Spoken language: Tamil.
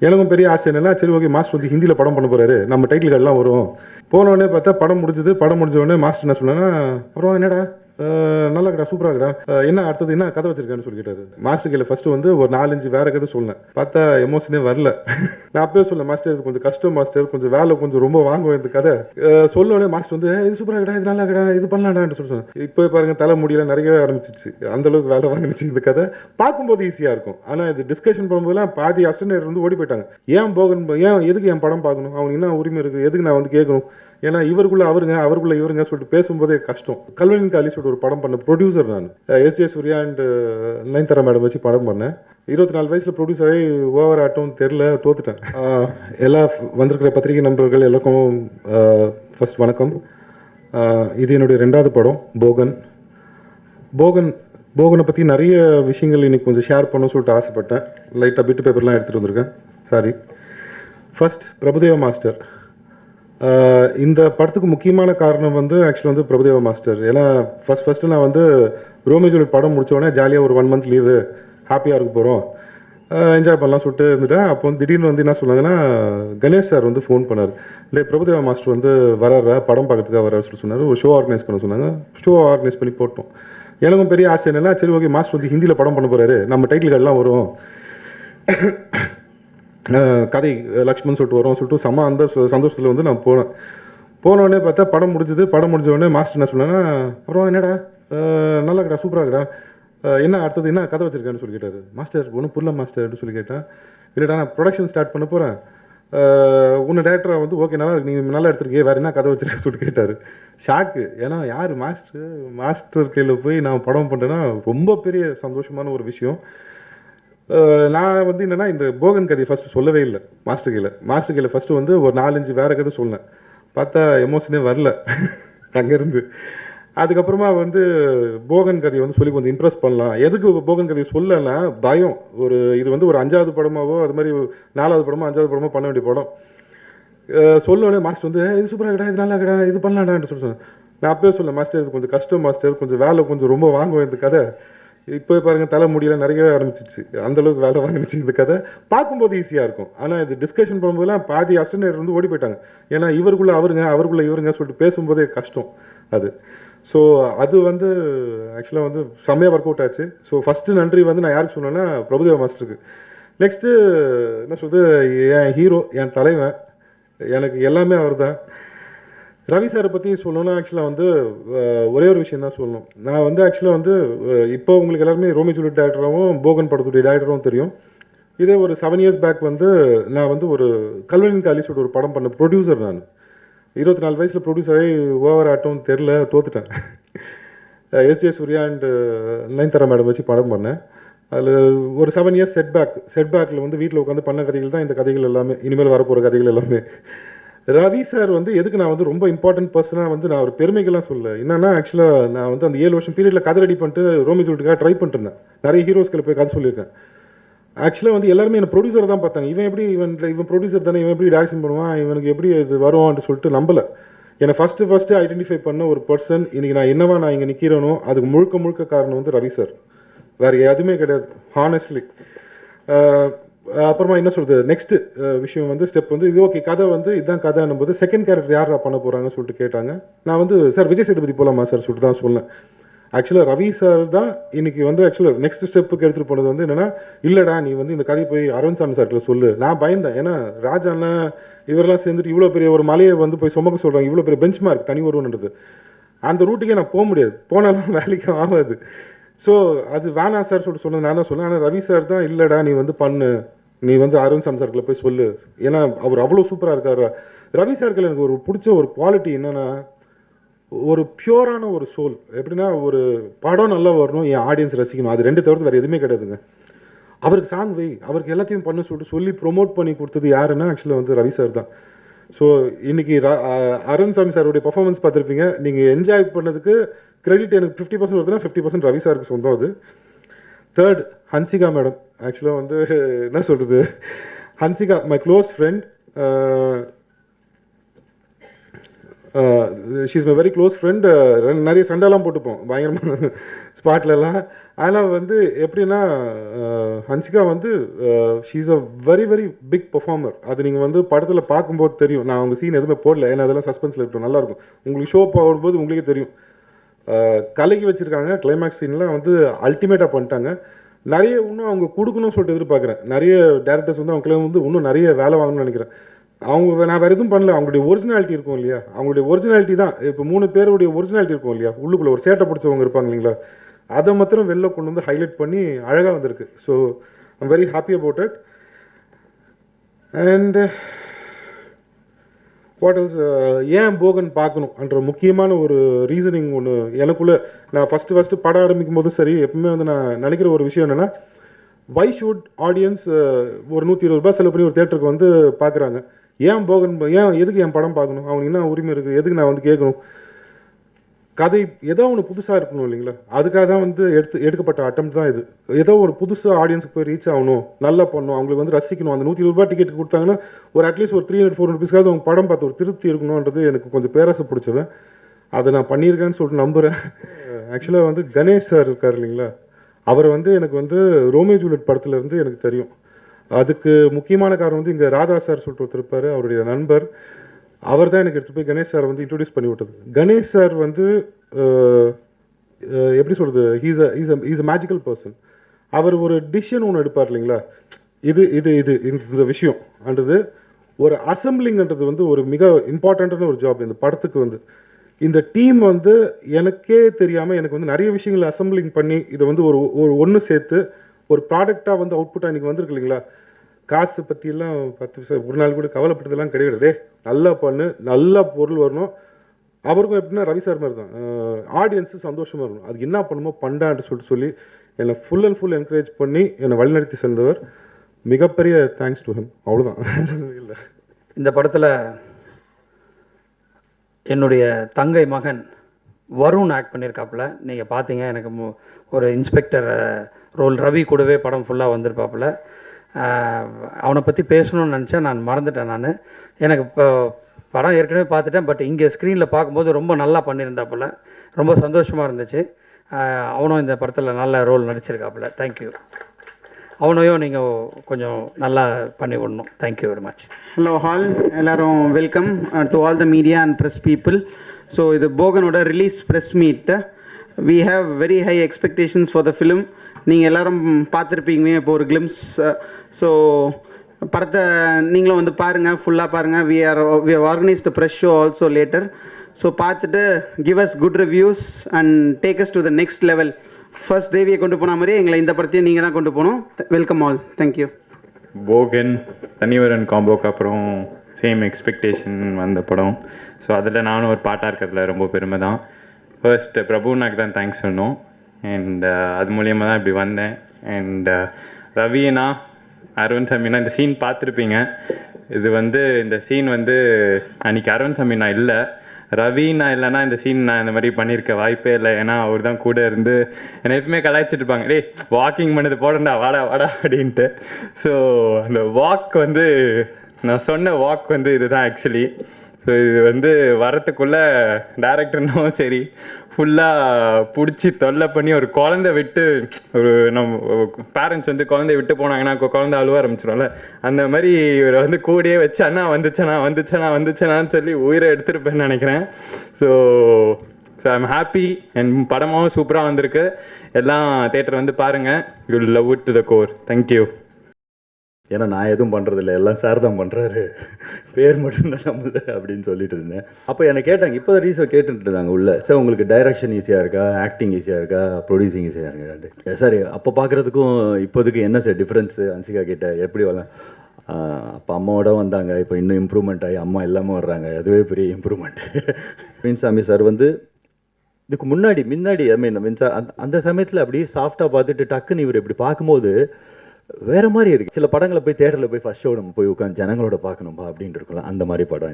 எனக்கும் பெரிய ஆசை என்னன்னா, சரி ஓகே மாஸ்டர் வந்து ஹிந்தியில் படம் பண்ண போறாரு, நம்ம டைட்டில் கார்டெலாம் வரும். போனோடனே பார்த்தா படம் முடிஞ்சது. படம் முடிஞ்ச உடனே மாஸ்டர் என்ன சொன்னாங்கன்னா, அப்புறம் என்னடா நல்லா இருக்கடா, சூப்பராக இருக்கடா, என்ன அடுத்தது என்ன கதை வச்சிருக்கான்னு சொல்லி கேட்டாரு. மாஸ்டர் கையில் ஃபர்ஸ்ட் வந்து ஒரு 4-5 வேற கதை சொன்னேன். பார்த்தா எமோஷனே வரல. நான் அப்பவே சொன்னேன், மாஸ்டர் இது கொஞ்சம் கஷ்டம் மாஸ்டர், கொஞ்சம் வேலை கொஞ்சம் ரொம்ப வாங்குவேன் இந்த கதை. சொன்னோடனே மாஸ்டர் வந்து இது சூப்பராக இருக்கடா, இது நல்லா இருக்கடா, இது பண்ணலாம்டான்னு சொல்லி சொன்னேன். இப்போ பாருங்க தலை முடியல நிறைய ஆரம்பிச்சிச்சு. அந்த அளவுக்கு வேலை வாங்கிடுச்சு இந்த கதை. பார்க்கும்போது ஈஸியாக இருக்கும், ஆனால் இது டிஸ்கஷன் பண்ணும்போதுலாம் பாதி அஸ்டன்ட் வந்து ஓடி போயிட்டாங்க. ஏன் போகன், ஏன் எதுக்கு என் படம் பார்க்கணும், அவனுக்கு என்ன உரிமை இருக்குது, எதுக்கு நான் வந்து கேட்கணும், ஏன்னா இவருக்குள்ள அவருங்க அவருக்குள்ள இவருங்க சொல்லிட்டு பேசும்போதே கஷ்டம். கல்வனின் காலி சொல்லிட்டு ஒரு படம் பண்ண ப்ரொடியூசர் நான். எஸ்.ஜே. சூர்யா அண்ட் நயன்தாரா மேடம் வச்சு படம் பண்ணேன். 24 வயசில் ப்ரொடியூஸ் ஆகி ஓவர் ஆட்டம் தெரில, தோத்துட்டேன். எல்லா வந்திருக்கிற பத்திரிகை நண்பர்கள் எல்லாருக்கும் ஃபர்ஸ்ட் வணக்கம். இது என்னுடைய 2வது படம் போகன். போகனை பற்றி நிறைய விஷயங்கள் இன்னைக்கு கொஞ்சம் ஷேர் பண்ணணும்னு சொல்லிட்டு ஆசைப்பட்டேன். லைட்டாக பிட்டு பேப்பர்லாம் எடுத்துகிட்டு வந்திருக்கேன். சாரி. First Prabhudeva master. இந்த படத்துக்கு முக்கியமான காரணம் வந்து ஆக்சுவலாக வந்து பிரபுதேவா மாஸ்டர். ஏன்னா ஃபஸ்ட்டு நான் வந்து ரோமியோ ஜூலியட் படம் முடித்தோடனே ஜாலியாக ஒரு 1 மந்த் லீவு, ஹாப்பியாக இருக்க போகிறோம், என்ஜாய் பண்ணலாம் சொல்லிட்டு இருந்துட்டேன். அப்போ வந்து திடீர்னு வந்து என்ன சொன்னாங்கன்னா, கணேஷ் சார் வந்து ஃபோன் பண்ணார். இல்லை பிரபுதேவா மாஸ்டர் வந்து வர்றாரா, படம் பார்க்கறதுக்காக வர்றாரு சொல்லி சொன்னார். ஒரு ஷோ ஆர்கனைஸ் பண்ண சொன்னாங்க. ஷோ ஆர்கனைஸ் பண்ணி போட்டோம். எனக்கும் பெரிய ஆசை என்னென்னா, சரி ஓகே மாஸ்டர் வந்து ஹிந்தியில் படம் பண்ண போகிறாரு, நம்ம டைட்டில் கார்டெலாம் வரும், கதை லக்ஷ்மண் சொல்லிட்டு வரும் சொல்லிட்டு செம்ம அந்த சந்தோஷத்தில் வந்து நான் போனோடனே பார்த்தா படம் முடிஞ்சது. படம் முடிஞ்ச உடனே மாஸ்டர் என்ன சொன்னாங்கன்னா, அப்புறம் என்னடா நல்லா இருக்கடா, சூப்பராக இருக்கடா, என்ன அடுத்தது என்ன கதை வச்சிருக்கான்னு சொல்லி கேட்டார். மாஸ்டர் ஒன்றும் புரியல மாஸ்டர் அப்படின்னு சொல்லி கேட்டேன். இல்லைடா நான் ப்ரொடக்ஷன் ஸ்டார்ட் பண்ண போகிறேன், உன்னை டேரக்டரை வந்து ஓகே நல்லா நீ நல்லா எடுத்துருக்கே, வேறு என்ன கதை வச்சிருக்க சொல்லிட்டு கேட்டார். ஷாக்கு. ஏன்னா யார் மாஸ்டர் கையில் போய் நான் படம் பண்ணுறேன்னா ரொம்ப பெரிய சந்தோஷமான ஒரு விஷயம். நான் வந்து என்னென்னா இந்த போகன் கதையை ஃபஸ்ட்டு சொல்லவே இல்லை மாஸ்டர் கையில் ஃபஸ்ட்டு வந்து ஒரு 4-5 வேறு கதை சொன்னேன். பார்த்தா எமோஷனே வரல அங்கேருந்து. அதுக்கப்புறமா வந்து போகன் கதையை வந்து சொல்லி கொஞ்சம் இம்ப்ரெஸ் பண்ணலாம். எதுக்கு போகன் கதையை சொல்லலைன்னா பயம். இது வந்து ஒரு 5வது படமாவோ அது மாதிரி 4வது படமோ 5வது படமோ பண்ண வேண்டிய படம். சொல்லோடனே மாஸ்டர் வந்து இது சூப்பராக இருக்கடா, இது நல்லா இருக்கடா, இது பண்ணலாம்டான்னு சொல்லி சொன்னேன். நான் அப்பவே சொன்னேன், மாஸ்டர் இது கொஞ்சம் கஷ்டம் மாஸ்டர், கொஞ்சம் வேலை கொஞ்சம் ரொம்ப வாங்குவேன் இந்த கதை. இப்போ பாருங்க தலை முடியல நிறைய ஆரம்பிச்சிச்சு. அந்த அளவுக்கு வேலை வாங்கிடுச்சு இந்த கதை. பார்க்கும்போது ஈஸியாக இருக்கும், ஆனால் இது டிஸ்கஷன் பண்ணும்போதுலாம் பாதி அஸ்டன்ட் வந்து ஓடி போயிட்டாங்க. ஏன்னா இவருக்குள்ள அவருங்க அவருக்குள்ள இவருங்க சொல்லிட்டு பேசும்போதே கஷ்டம் அது. ஸோ அது வந்து ஆக்சுவலாக வந்து செம்மையாக ஒர்க் அவுட் ஆச்சு. ஸோ ஃபஸ்ட்டு நன்றி வந்து நான் யாருக்கு சொன்னேன்னா பிரபுதேவா மாஸ்டருக்கு. நெக்ஸ்ட்டு என்ன சொல்றது, என் ஹீரோ, என் தலைவன், எனக்கு எல்லாமே அவர் தான். ரவி சாரை பற்றி சொல்லணும்னா ஆக்சுவலாக வந்து ஒரே ஒரு விஷயம் தான் சொல்லணும். நான் வந்து ஆக்சுவலாக வந்து இப்போ உங்களுக்கு எல்லாருமே ரோமியோ ஜூலியட் டேரக்டராகவும் போகன் படத்துடைய டேரக்டரும் தெரியும். இதே ஒரு 7 இயர்ஸ் பேக் வந்து நான் வந்து ஒரு கல்வனின் காலி சொல்லிட்டு ஒரு படம் பண்ண ப்ரொடியூசர் நான். 24 வயசில் ப்ரொடியூஸ் ஆகி ஓவர் ஆட்டம் தெரில, தோத்துட்டேன். எஸ்.ஜே. சூர்யா அண்ட் நயன்தாரா மேடம் வச்சு படம் பண்ணேன். அதில் ஒரு 7 இயர்ஸ் செட்பேக்கில் வந்து வீட்டில் உட்காந்து பண்ண கதைகள் தான் இந்த கதைகள் எல்லாமே, இனிமேல் வரப்போகிற கதைகள் எல்லாமே. ரவி சார் வந்து எதுக்கு நான் வந்து ரொம்ப இம்பார்ட்டன்ட் பர்சனாக வந்து நான் ஒரு பெருமைகள்லாம் சொல்ல, என்னன்னா ஆக்சுவலாக நான் வந்து அந்த 7 வருஷம் பீரியடில் கதை ரெடி பண்ணிட்டு ரோமியோ ஜூலியட்டுக்காக ட்ரை பண்ணிட்டு இருந்தேன். நிறைய ஹீரோஸ்களை போய் கதை சொல்லியிருக்கேன். ஆக்சுவலாக வந்து எல்லாருமே என்ன ப்ரொடியூசர் தான் பார்த்தாங்க. இவன் ப்ரொடியூசர் தானே, இவன் எப்படி டைரக்ஷன் பண்ணுவான், இவனுக்கு எப்படி இது வரும்னு சொல்லிட்டு நம்பலை. என்னை ஃபஸ்ட்டு ஐடென்டிஃபை பண்ண ஒரு பர்சன். இன்றைக்கி நான் இங்கே நிற்கிறேனோ அதுக்கு முழுக்க காரணம் வந்து ரவி சார், வேறு எதுவுமே கிடையாது, ஹானஸ்ட்லி. அப்புறமா என்ன சொல்கிறது, நெக்ஸ்ட்டு விஷயம் வந்து ஸ்டெப் வந்து இது ஓகே கதை வந்து இதுதான் கதைன்னும் போது செகண்ட் கேரக்டர் யாரா பண்ண போகிறாங்கன்னு சொல்லிட்டு கேட்டாங்க. நான் வந்து சார் விஜய் சேதுபதி போகலாமா சார் சொல்லிட்டு தான் சொன்னேன். ஆக்சுவலாக ரவி சார் தான் இன்றைக்கி வந்து ஆக்சுவலாக நெக்ஸ்ட் ஸ்டெப்புக்கு எடுத்துகிட்டு போனது வந்து என்னென்னா, இல்லைடா நீ வந்து இந்த கதையை போய் அரவிந்த் சாமி சார்கிட்ட சொல்லு. நான் பயந்தேன், ஏன்னா ராஜாண்ணா இவரெல்லாம் சேர்ந்துட்டு இவ்வளோ பெரிய ஒரு மலையை வந்து போய் சுமக்க சொல்கிறாங்க, இவ்வளோ பெரிய பெஞ்ச் மார்க் தனி வருவன்றது, அந்த ரூட்டுக்கே நான் போக முடியாது, போனாலும் வேலைக்கு ஆகாது. ஸோ அது வேணாம் சார் சொல்லிட்டு சொன்னது நான் தான் சொன்னேன். ஆனால் ரவி சார் தான் இல்லைடா நீ வந்து பண்ணு, நீ வந்து அரவிந்த் சாமி சார்கிட்ட போய் சொல்லு, ஏன்னா அவர் அவ்வளோ சூப்பராக இருக்கார். ரவி சார்கிட்ட எனக்கு ஒரு பிடிச்ச ஒரு குவாலிட்டி என்னென்னா, ஒரு பியூரான ஒரு சோல். எப்படின்னா ஒரு படம் நல்லா வரணும், என் ஆடியன்ஸ் ரசிக்கணும், அது 2 தவிர்த்து வேறு எதுவுமே கிடையாதுங்க. அவருக்கு சாங் வை, அவருக்கு எல்லாத்தையும் பண்ண சொல்லிட்டு சொல்லி ப்ரொமோட் பண்ணி கொடுத்தது யாருன்னா ஆக்சுவலாக வந்து ரவி சார் தான். ஸோ இன்றைக்கி அரவிந்த் சாமி சாருடைய பர்ஃபார்மன்ஸ் பார்த்துருப்பீங்க. நீங்கள் என்ஜாய் பண்ணதுக்கு கிரெடிட் எனக்கு 50% வருதுன்னா 50% ரவி சாருக்கு சொந்தம் அது. Third Hansika madam. ஆக்சுவலாக வந்து என்ன சொல்கிறது, Hansika my close friend. She's my very close friend. நிறைய சண்டைலாம் போட்டுப்போம் பயங்கரமான ஸ்பாட்லலாம். ஆனால் வந்து எப்படின்னா ஹன்சிகா வந்து she's a very very big performer. அது நீங்கள் வந்து படத்தில் பார்க்கும்போது தெரியும். நான் அவங்க சீன் எதுவுமே போடல, ஏன்னா அதெல்லாம் சஸ்பென்ஸில் இருக்கட்டும், நல்லாயிருக்கும். உங்களுக்கு ஷோ போகும்போது உங்களுக்கே தெரியும். கலக்கி வச்சுருக்காங்க. கிளைமேக்ஸ் சீன்லாம் வந்து அல்டிமேட்டாக பண்ணிட்டாங்க. நிறைய இன்னும் அவங்க கொடுக்கணும்னு சொல்லிட்டு எதிர்பார்க்குறேன். நிறைய டேரக்டர்ஸ் வந்து அவங்கள வந்து இன்னும் நிறைய வேலை வாங்கணும்னு நினைக்கிறேன். அவங்க நான் வேறு எதுவும் பண்ணல. அவங்களுடைய ஒரிஜினாலிட்டி இருக்கும் இல்லையா, அவங்களுடைய ஒரிஜினாலிட்டி தான். இப்போ 3 பேருடைய ஒரிஜினாலிட்டி இருக்கும் இல்லையா, உள்ளுக்குள்ளே ஒரு சேட்டை பிடிச்சவங்க இருப்பாங்க இல்லைங்களா, அதை மாத்திரம் வெளில கொண்டு வந்து ஹைலைட் பண்ணி அழகாக வந்திருக்கு. So I'm very happy about it. And what else, ஏன் போகன் பார்க்கணுன்ற முக்கியமான ஒரு ரீசனிங் ஒன்று எனக்குள்ளே. நான் ஃபஸ்ட்டு படம் ஆரம்பிக்கும் போதும் சரி, எப்பவுமே வந்து நான் நினைக்கிற ஒரு விஷயம் என்னென்னா, வை ஷுட் ஆடியன்ஸ் ஒரு 120 ரூபாய் செலவு பண்ணி ஒரு தேட்டருக்கு வந்து பார்க்குறாங்க, ஏன் போகன், எதுக்கு என் படம் பார்க்கணும், அவனுக்கு என்ன உரிமை இருக்குது, எதுக்கு நான் வந்து கேட்கணும். கதை ஏதோ ஒன்று புதுசாக இருக்கணும் இல்லைங்களா, அதுக்காக தான் வந்து எடுக்கப்பட்ட அட்டம் தான் இது. ஏதோ ஒரு புதுசாக ஆடியன்ஸுக்கு போய் ரீச் ஆகணும், நல்லா பண்ணணும், அவங்களுக்கு வந்து ரசிக்கணும். அந்த 120 ரூபாய் டிக்கெட் கொடுத்தாங்கன்னா ஒரு அட்லீஸ்ட் ஒரு 300-400 ருபீஸ்க்காவது அவங்க படம் பார்த்து ஒரு திருப்தி இருக்கணுன்றது எனக்கு கொஞ்சம் பேராசை பிடிச்சவன். அதை நான் பண்ணியிருக்கேன்னு சொல்லிட்டு நம்புகிறேன். ஆக்சுவலாக வந்து கணேஷ் சார் இருக்கார் இல்லைங்களா, அவர் வந்து எனக்கு வந்து ரோமியோ ஜூலியட் படத்துலேருந்து எனக்கு தெரியும். அதுக்கு முக்கியமான காரணம் வந்து இங்கே ராதா சார் சொல்லிட்டு ஒருத்தர் இருப்பார், அவருடைய நண்பர். அவர் தான் எனக்கு எடுத்து போய் கணேஷ் சார் வந்து இன்ட்ரடியூஸ் பண்ணி விட்டது. கணேஷ் சார் வந்து எப்படி சொல்கிறது, ஹீஸ் அ மேஜிக்கல் பர்சன். அவர் ஒரு டிசிஷன் ஒன்று எடுப்பார் இல்லைங்களா, இந்த விஷயம்ன்றது ஒரு அசம்பிளிங்ன்றது வந்து ஒரு மிக இம்பார்ட்டண்ட்டான ஒரு ஜாப் இந்த படத்துக்கு. வந்து இந்த டீம் வந்து எனக்கே தெரியாமல் எனக்கு வந்து நிறைய விஷயங்களை அசம்பிளிங் பண்ணி இதை வந்து ஒரு ஒன்று சேர்த்து ஒரு ப்ராடக்டாக வந்து அவுட்புட்டாக இன்றைக்கி வந்திருக்கு இல்லைங்களா. காசு பற்றியெல்லாம் 10 பைசா ஒரு நாள் கூட கவலைப்பட்டதெல்லாம் கிடையாது. நல்லா பண்ணு, நல்லா பொருள் வரணும். அவருக்கும் எப்படின்னா ரவி சார் மாதிரி தான், ஆடியன்ஸு சந்தோஷமாக இருக்கணும், அதுக்கு என்ன பண்ணுமோ பண்ணான்ட்டு சொல்லி என்னை ஃபுல் அண்ட் ஃபுல் என்கரேஜ் பண்ணி என்னை வழிநடத்தி சென்றவர். மிகப்பெரிய தேங்க்ஸ் டு ஹிம். அவ்வளோதான். இல்லை, இந்த படத்தில் என்னுடைய தங்கை மகன் வருண் ஆக்ட் பண்ணியிருக்காப்புல. நீங்கள் பார்த்தீங்க, எனக்கு ஒரு இன்ஸ்பெக்டர் ரோல். ரவி கூடவே படம் ஃபுல்லாக வந்திருப்பாப்புல. அவனை பற்றி பேசணும்னு நினச்சேன், நான் மறந்துட்டேன். எனக்கு இப்போ படம் ஏற்கனவே பார்த்துட்டேன், பட் இங்கே ஸ்க்ரீனில் பார்க்கும்போது ரொம்ப நல்லா பண்ணியிருந்தாப்புல, ரொம்ப சந்தோஷமாக இருந்துச்சு. அவனும் இந்த படத்தில் நல்ல ரோல் நடிச்சிருக்காப்புல. தேங்க்யூ. அவனையும் நீங்கள் கொஞ்சம் நல்லா பண்ணி விடணும். Thank you very much. Hello all, எல்லோரும் welcome to all the media and press people. So இது போகனோட release press meet. We have very high expectations for the film. நீங்கள் எல்லோரும் பார்த்துருப்பீங்க இப்போ ஒரு கிளிம்ஸ். ஸோ படத்தை நீங்களும் வந்து பாருங்கள், ஃபுல்லாக பாருங்கள். We have organise the press show also later. So பார்த்துட்டு give us good reviews and take us to the next level. First தேவியை கொண்டு போன மாதிரியே எங்களை இந்த படத்தையும் நீங்கள் தான் கொண்டு போகணும். Welcome all. தேங்க்யூ. போகன் தனிவரன் காம்போக்கு அப்புறம் சேம் எக்ஸ்பெக்டேஷன் வந்த படம். ஸோ அதில் நானும் ஒரு பாட்டாக இருக்கிறதுல ரொம்ப பெருமை தான். ஃபர்ஸ்ட் பிரபுனாக்கு தான் தேங்க்ஸ் சொன்னோம். அண்ட் அது மூலியமாக தான் இப்படி வந்தேன். அண்ட் ரவினா, அரவிந்த் சாமினா, இந்த சீன் பார்த்துருப்பீங்க. இது வந்து இந்த சீன் வந்து அன்றைக்கி அரவிந்த் சாமினா இல்லை, ரவினா இல்லைன்னா இந்த சீன் நான் இந்த மாதிரி பண்ணியிருக்க வாய்ப்பே இல்லை. ஏன்னா அவர் தான் கூட இருந்து என்னை எப்பவுமே கலாய்ச்சிட்டு இருப்பாங்க, டேய் வாக்கிங் பண்ணது போடண்டா வாடா வாடா அப்படின்ட்டு. ஸோ அந்த வாக் வந்து நான் சொன்ன வாக் வந்து இதுதான் ஆக்சுவலி. ஸோ இது வந்து வரத்துக்குள்ளே டேரக்டர்னும் சரி ஃபுல்லாக பிடிச்சி தொல்லை பண்ணி ஒரு குழந்தை விட்டு, ஒரு நம்ம பேரண்ட்ஸ் வந்து குழந்தைய விட்டு போனாங்கன்னா குழந்தை அழுவ ஆரம்பிச்சிடும்ல, அந்த மாதிரி இவரை வந்து கூடயே வச்சு அண்ணா வந்துச்சேனான்னு சொல்லி உயிரை எடுத்துருப்பேன்னு நினைக்கிறேன். So I'm happy. அண்ட் படமாகவும் சூப்பராக வந்திருக்கு. எல்லாம் தேட்டர் வந்து பாருங்கள். You love it to the core. Thank you. ஏன்னா நான் எதுவும் பண்ணுறதில்ல, எல்லாம் சார் தான் பண்ணுறாரு, பேர் மட்டும்தான் நம்மள அப்படின்னு சொல்லிட்டு இருந்தேன். அப்போ என்னை கேட்டாங்க, இப்போ ரீசன் கேட்டுட்டு இருந்தாங்க உள்ள, சார் உங்களுக்கு டைரக்ஷன் ஈஸியாக இருக்கா, ஆக்டிங் ஈஸியாக இருக்கா, ப்ரொடியூசிங் ஈஸியாக இருக்கா சார்? அப்போ பார்க்குறதுக்கும் இப்போதுக்கு என்ன சார் டிஃப்ரென்ஸு? ஹன்சிகா கிட்ட எப்படி வரலாம்? அப்போ அம்மாவோட வந்தாங்க, இப்போ இன்னும் இம்ப்ரூவ்மெண்ட் ஆகி அம்மா எல்லாமே வர்றாங்க, அதுவே பெரிய இம்ப்ரூவ்மெண்ட். மீன்சாமி சார் வந்து இதுக்கு முன்னாடி ஐ மீன் சார் அந்த சமயத்தில் அப்படியே சாஃப்டாக பார்த்துட்டு டக்குன்னு இவர் இப்படி பார்க்கும்போது வேறு மாதிரி இருக்குது. சில படங்களை போய் தேட்டரில் போய் ஃபஸ்ட் ஷோ நம்ம போய் உட்காந்து ஜனங்களோட பார்க்கணும்பா அப்படின்னு இருக்கலாம். அந்த மாதிரி படம் இது.